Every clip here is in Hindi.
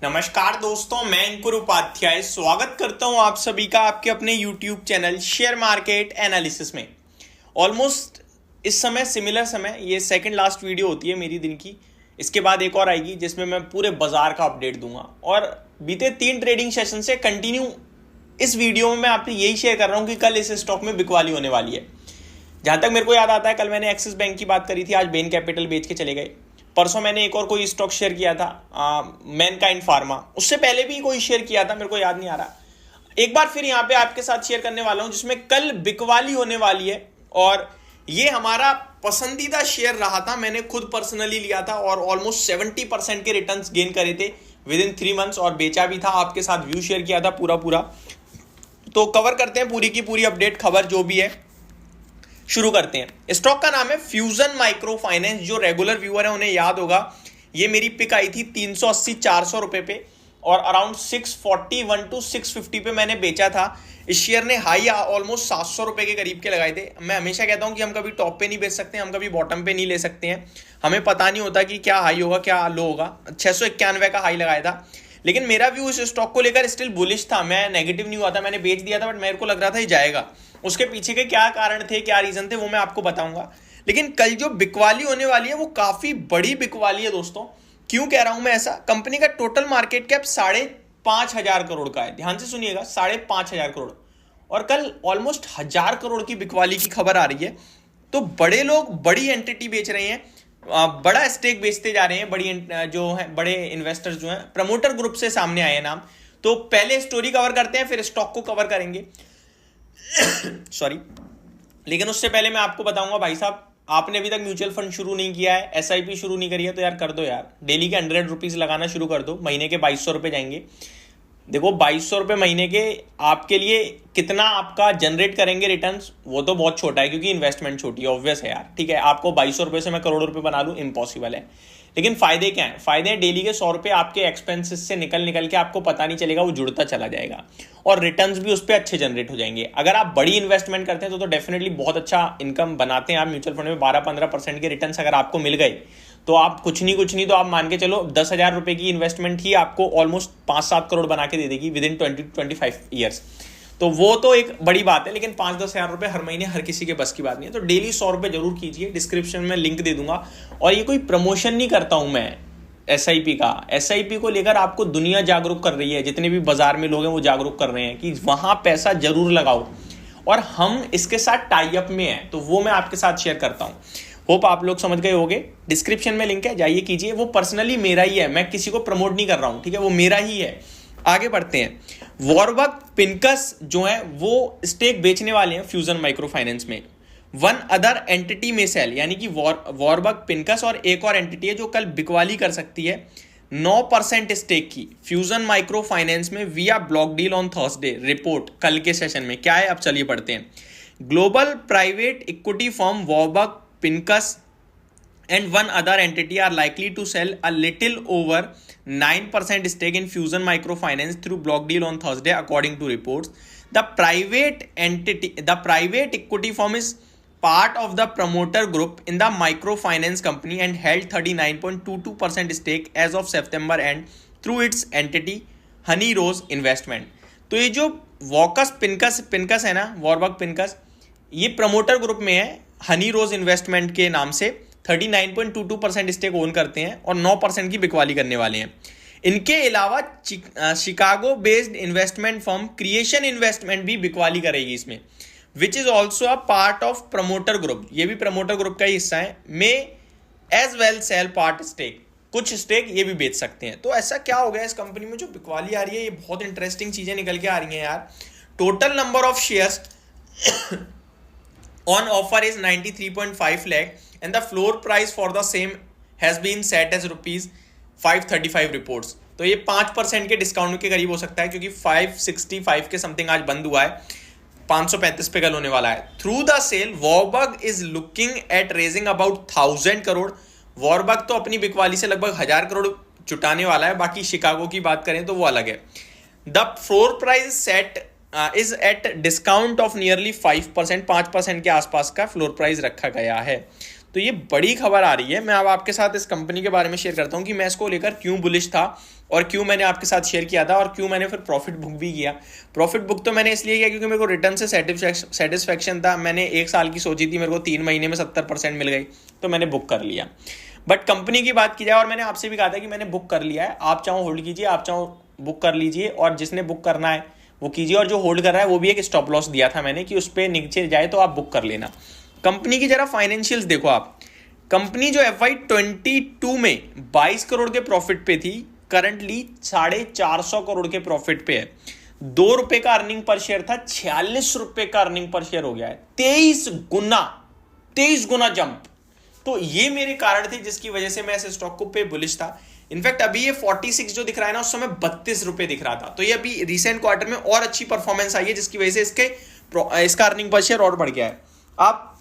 नमस्कार दोस्तों, मैं अंकुर उपाध्याय स्वागत करता हूं आप सभी का आपके अपने YouTube channel share market analysis में। ऑलमोस्ट इस समय सिमिलर समय ये सेकंड लास्ट वीडियो होती है मेरी दिन की। इसके बाद एक और आएगी जिसमें मैं पूरे बाजार का अपडेट दूंगा। और बीते 3 ट्रेडिंग सेशन से कंटिन्यू इस वीडियो में मैं आपसे यही शेयर कर रहा हूं कि कल इस स्टॉक में बिकवाली होने वाली है। जहां तक मेरे को याद आता है, कल मैंने एक्सिस बैंक की बात करी थी, आज बेन कैपिटल बेच के चले गए। परसों मैंने एक और कोई स्टॉक शेयर किया था, मैनकाइंड फार्मा। उससे पहले भी कोई शेयर किया था, मेरे को याद नहीं आ रहा। एक बार फिर यहाँ पे आपके साथ शेयर करने वाला हूं जिसमें कल बिकवाली होने वाली है। और ये हमारा पसंदीदा शेयर रहा था, मैंने खुद पर्सनली लिया था और ऑलमोस्ट 70% के रिटर्न्स गेन करे थे विद इन 3 मंथ्स, और बेचा भी था, आपके साथ व्यू शेयर किया था पूरा। तो कवर करते हैं पूरी की पूरी अपडेट खबर जो भी है, शुरू करते हैं। स्टॉक का नाम है फ्यूजन माइक्रो फाइनेंस। जो रेगुलर व्यूअर है उन्हें याद होगा, ये मेरी पिक आई थी 380-400 रुपए पे और अराउंड 641 to 650 पे मैंने बेचा था। इस शेयर ने हाई ऑलमोस्ट 700 रुपए के करीब के लगाए थे। मैं हमेशा कहता हूं कि हम कभी टॉप पे नहीं बेच सकते, हम कभी बॉटम पे नहीं ले सकते हैं। हमें पता नहीं होता कि क्या हाई होगा क्या लो होगा। 691 का हाई लगाया था, लेकिन मेरा व्यू इस स्टॉक को लेकर स्टिल बुलिश था। मैं नेगेटिव नहीं हुआ था, मैंने बेच दिया था, बट मेरे को लग रहा था ये जाएगा। उसके पीछे के क्या कारण थे, क्या रीजन थे, वो मैं आपको बताऊंगा। लेकिन कल जो बिकवाली होने वाली है वो काफी बड़ी बिकवाली है दोस्तों। क्यों कह रहा हूं मैं ऐसा? कंपनी का टोटल मार्केट कैप 5,500 करोड़ का है। ध्यान से सुनिएगा, 5,500 करोड़। और कल ऑलमोस्ट 1,000 करोड़ की बिकवाली की खबर आ रही है। तो बड़े लोग बड़ी एंटिटी बेच रहे हैं, बड़ा स्टेक बेचते जा रहे हैं। जो है बड़े इन्वेस्टर्स जो हैं, प्रमोटर ग्रुप से सामने आए हैं नाम। तो पहले स्टोरी कवर करते हैं, फिर स्टॉक को कवर करेंगे। सॉरी, लेकिन उससे पहले मैं आपको बताऊंगा, भाई साहब आपने अभी तक म्यूचुअल फंड शुरू नहीं किया है, एसआईपी शुरू नहीं करी है, तो यार कर दो यार। डेली के 100 रुपीज लगाना शुरू कर दो, महीने के 2200 रुपए जाएंगे। देखो 2200 रुपए महीने के आपके लिए कितना आपका जनरेट करेंगे रिटर्न्स, वो तो बहुत छोटा है क्योंकि इन्वेस्टमेंट छोटी है, ऑब्वियस है यार। ठीक है, आपको 2200 रुपए से मैं करोड़ रुपए बना लूं, इम्पॉसिबल है। लेकिन फायदे क्या है? फायदे हैं डेली के 100 रुपए आपके एक्सपेंसेस से निकल के आपको पता नहीं चलेगा, वो जुड़ता चला जाएगा और रिटर्न्स भी उस पर अच्छे जनरेट हो जाएंगे। अगर आप बड़ी इन्वेस्टमेंट करते हैं तो डेफिनेटली बहुत अच्छा इनकम बनाते हैं आप। म्यूचुअल फंड में 12-15% के रिटर्न्स अगर आपको मिल गए तो आप कुछ नहीं तो आप मान के चलो 10,000 रुपए की इन्वेस्टमेंट ही आपको ऑलमोस्ट 5-7 करोड़ बना के दे देगी विद इन 20-25 ईयर्स। तो वो तो एक बड़ी बात है, लेकिन 5-10 हजार रुपए हर महीने हर किसी के बस की बात नहीं है। तो डेली 100 रुपए जरूर कीजिए, डिस्क्रिप्शन में लिंक दे दूंगा। और ये कोई प्रमोशन नहीं करता हूं मैं एसआईपी का। एसआईपी को लेकर आपको दुनिया जागरूक कर रही है, जितने भी बाजार में लोग हैं वो जागरूक कर रहे हैं कि वहां पैसा जरूर लगाओ, और हम इसके साथ टाई अप में हैं, तो वो मैं आपके साथ शेयर करता हूं। होप आप लोग समझ गए होंगे। डिस्क्रिप्शन में लिंक है, जाइए कीजिए। वो पर्सनली मेरा ही है, मैं किसी को प्रमोट नहीं कर रहा हूं, ठीक है, वो मेरा ही है। आगे बढ़ते हैं। वॉरबर्ग पिनकस जो है वो स्टेक बेचने वाले हैं फ्यूजन माइक्रो फाइनेंस में। वन अदर एंटिटी में सेल, यानी कि वॉरबर्ग पिनकस और एक और एंटिटी है जो कल बिकवाली कर सकती है 9% स्टेक की फ्यूजन माइक्रो फाइनेंस में विया block deal on Thursday. Report कल के सेशन में क्या है, अब चलिए पढ़ते हैं। Global private equity firm Warburg Pincus and one other entity are likely to sell a little over 9% stake in Fusion Microfinance through block deal on Thursday, according to reports. The private equity firm is part of the promoter group in the microfinance company and held 39.22% stake as of September end through its entity Honey Rose Investment. तो ये जो वॉकस पिनकस है ना, वॉरबर्ग पिनकस, ये प्रमोटर ग्रुप में है हनी रोज इन्वेस्टमेंट के नाम से। 39.22% स्टेक ओन करते हैं और 9% की बिकवाली करने वाले हैं। इनके अलावा Chicago based investment firm creation investment भी बिकवाली करेगी इसमें, which is also a part of promoter group. ये भी प्रमोटर ग्रुप का ही हिस्सा है। May as well sell part stake, कुछ स्टेक ये भी बेच सकते हैं। तो ऐसा क्या हो गया इस कंपनी में जो बिकवाली आ रही है? ये बहुत इंटरेस्टिंग चीजें निकल के आ रही हैं यार। Total number of shares on offer is 93.5 lakh and the floor price for the same has been set as rupees 535 reports. तो ये 5% के डिस्काउंट के करीब हो सकता है क्योंकि 565 के समथिंग आज बंद हुआ है, 535 पे कल होने वाला है। Through the sale Warburg is looking at raising about 1000 crore. Warburg तो अपनी बिकवाली से लगभग 1000 करोड़ जुटाने वाला है। बाकी शिकागो की बात करें तो वो अलग है। The floor price set is at discount of nearly 5%, 5% के आसपास का फ्लोर प्राइस रखा गया है। तो ये बड़ी खबर आ रही है। मैं अब आपके साथ इस कंपनी के बारे में शेयर करता हूँ कि मैं इसको लेकर क्यों बुलिश था और क्यों मैंने आपके साथ शेयर किया था और क्यों मैंने फिर प्रॉफिट बुक भी किया। प्रॉफिट बुक तो मैंने इसलिए किया क्योंकि मेरे को रिटर्न से सेटिस्फैक्शन था। मैंने 1 साल की सोची थी, मेरे को 3 महीने में 70% मिल गई, तो मैंने बुक कर लिया। बट कंपनी की बात की जाए, और मैंने आपसे भी कहा था कि मैंने बुक कर लिया है, आप चाहो होल्ड कीजिए, आप चाहो बुक कर लीजिए, और जिसने बुक करना है वो कीजिए, और जो होल्ड कर रहा है वो भी एक स्टॉप लॉस दिया था मैंने कि उस पर नीचे जाए तो आप बुक कर लेना। कंपनी की जरा फाइनेंशियल्स देखो आप। कंपनी जो FY22 में 22 करोड़ के प्रॉफिट पे थी, करंटली 450 करोड़ के प्रॉफिट पे है। 2 रुपए का अर्निंग पर शेयर था, 46 रुपए का अर्निंग पर शेयर हो गया है। 23 गुना जंप। तो ये मेरे कारण थे जिसकी वजह से मैं इस स्टॉक को पे बुलिश था। इनफैक्ट अभी ये 46 जो दिख रहा है ना, उस समय 32 रुपए दिख रहा था। तो ये अभी रिसेंट क्वार्टर में और अच्छी परफॉर्मेंस आई है, जिसकी वजह से इसका अर्निंग पर शेयर और बढ़ गया है। आप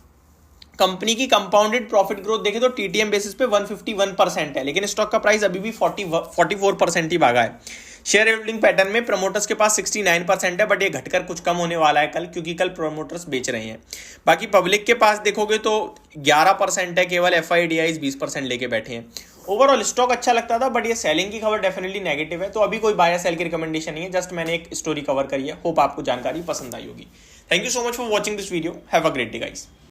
कंपनी की कंपाउंडेड प्रॉफिट ग्रोथ देखें तो TTM बेसिस पे 151% है, लेकिन स्टॉक का प्राइस अभी भी 44% ही भागा है। शेयर होल्डिंग पैटर्न में प्रमोटर्स के पास 69% है, बट ये घटकर कुछ कम होने वाला है कल, क्योंकि कल प्रमोटर्स बेच रहे हैं। बाकी पब्लिक के पास देखोगे तो 11% है, केवल FIDIs 20% लेके बैठे हैं। ओवरऑल स्टॉक अच्छा लगता था, बट ये सेलिंग की खबर डेफिनेटली नेगेटिव है। तो अभी कोई बाय या सेल की रिकमेंडेशन नहीं है, जस्ट मैंने एक स्टोरी कवर करी है। होप आपको जानकारी पसंद आई होगी। Thank you so much for watching this video. Have a great day guys.